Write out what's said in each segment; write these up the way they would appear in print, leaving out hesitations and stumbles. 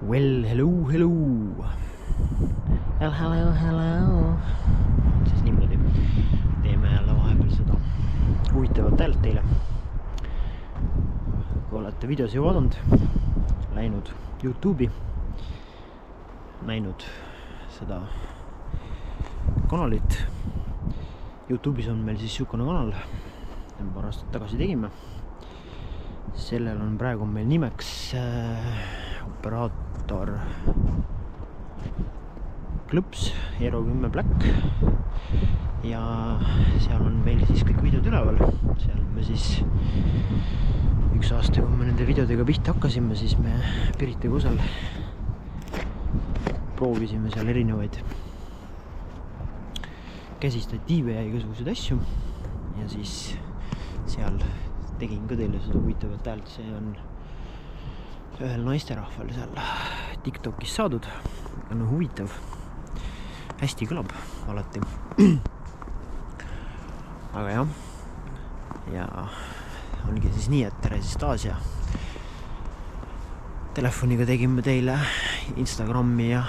Well, hello. Hello. Siis niimoodi teeme jälle vahepeal seda huvitavat häält teile. Kui olete videos ju vaadanud, läinud YouTube'i, näinud seda kanalit. YouTube'is on meil siis sihukene kanal, paar aastat tagasi tegime. Sellel on praegu meil nimeks operaator Klõps Hero 10 Black ja seal on meil siis kõik videod üleval. Seal me siis üks aasta, kui me nende videodega pihta hakkasime, siis me Pirita Kusel proovisime seal erinevaid käsistatiive ja igasuguseid asju ja siis seal tegin ka teile seda huvitavat häält. See on ühel naisterahval seal TikTokis saadud, on huvitav, hästi kõlab alati. Aga jah, ja ongi siis nii, et tere siis taas ja telefoniga tegime teile Instagrami ja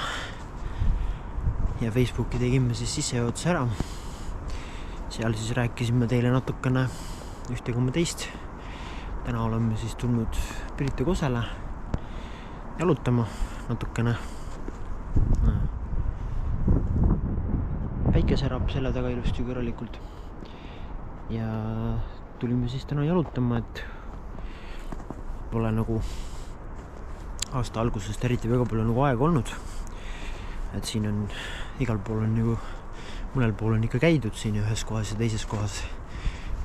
Facebooki tegime siis sissejuhatuse ära. Seal siis rääkisime teile natukene ühte koma teist. Täna oleme siis tulnud Pirita Kusele jalutama natukene. Päike särab selle taga ilusti korralikult. Ja tulime siis täna jalutama, et pole nagu aasta algusest eriti väga palju nagu aega olnud. Et siin on igal pool on nagu, mõnel pool on ikka käidud siin ühes kohas ja teises kohas,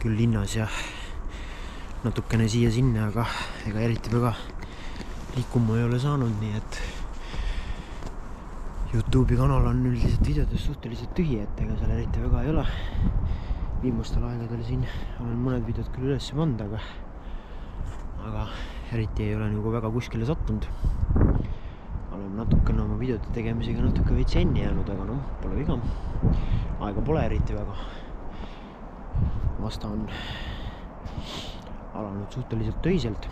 küll linnas ja natukene siia-sinna, aga ega eriti väga liikuma ei ole saanud, nii et YouTube'i kanal on üldiselt videodes suhteliselt tühi, et ega seal eriti väga ei ole. Viimastel aegadel siin olen mõned videod küll üles pannud, aga eriti ei ole nagu väga kuskile sattunud. Olen natukene oma videote tegemisega natuke veits enni jäänud, aga noh, pole viga. Aega pole eriti väga. Aasta on alanud suhteliselt töiselt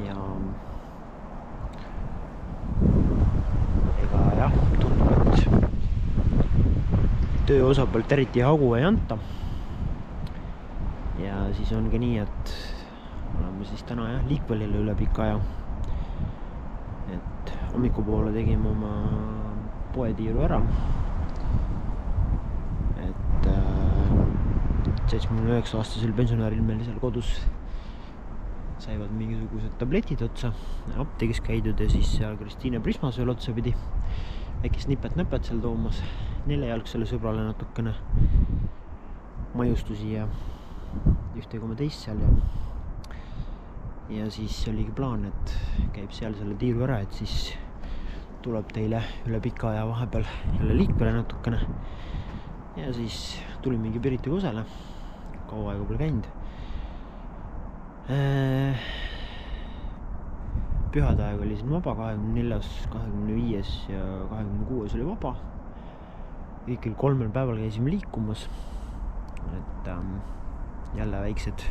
ja ega jah, tundub, et töö osa pealt eriti hagu ei anta. Ja siis ongi nii, et oleme siis täna jah liikvelile üle pika aja. Et hommikupoole tegime oma poetiiru ära. Et 79-aastasel pensionäril meil seal kodus saivad mingisugused tabletid otsa, apteegis käidud ja siis seal Kristiine Prismas veel otsa pidi väikest nipet-näpet seal toomas neljajalgsele sõbrale natukene maiustusi ja ühte koma teist seal ja siis oligi plaan, et käib seal selle tiiru ära, et siis tuleb teile üle pika aja vahepeal jälle liikvele natukene ja siis tulimegi Pirita Kusele, kaua aega pole käinud. Pühade aeg oli siin vaba, 24, 25 ja 26 oli vaba. Kõikil 3 päeval käisime liikumas, et jälle väiksed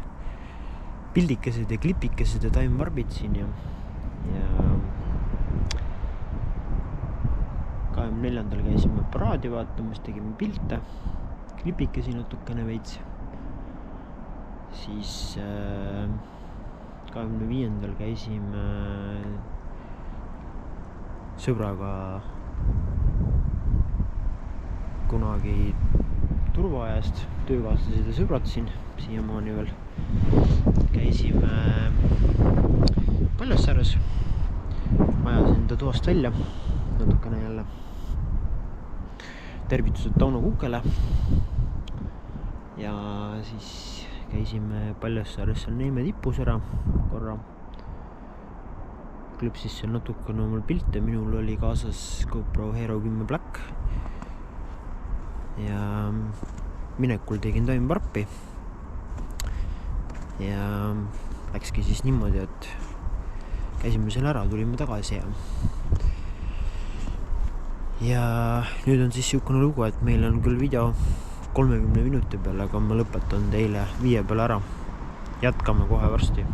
pildikesed ja klipikesed ja taimvarbid siin ja 24. käisime paraadi vaatamas, tegime pilte, klipikesi natukene veits. Siis 25. käisime sõbraga kunagi turvaajast, töökaaslased ja sõbrad siin, siiamaani veel. Käisime Paljasjärves, ajasin ta toast välja natukene jälle. Tervitused Tauno Kukele ja siis käisime Paljasjärves seal Neeme tipus ära korra. Klõpsis seal natukene omal pilte, minul oli kaasas GoPro Hero 10 Black ja minekul tegin taimvarpi ja läkski siis niimoodi, et käisime seal ära, tulime tagasi ja nüüd on siis sihukene lugu, et meil on küll video 30 minuti peale, aga ma lõpetan teile 5 peale ära. Jätkame kohe varsti.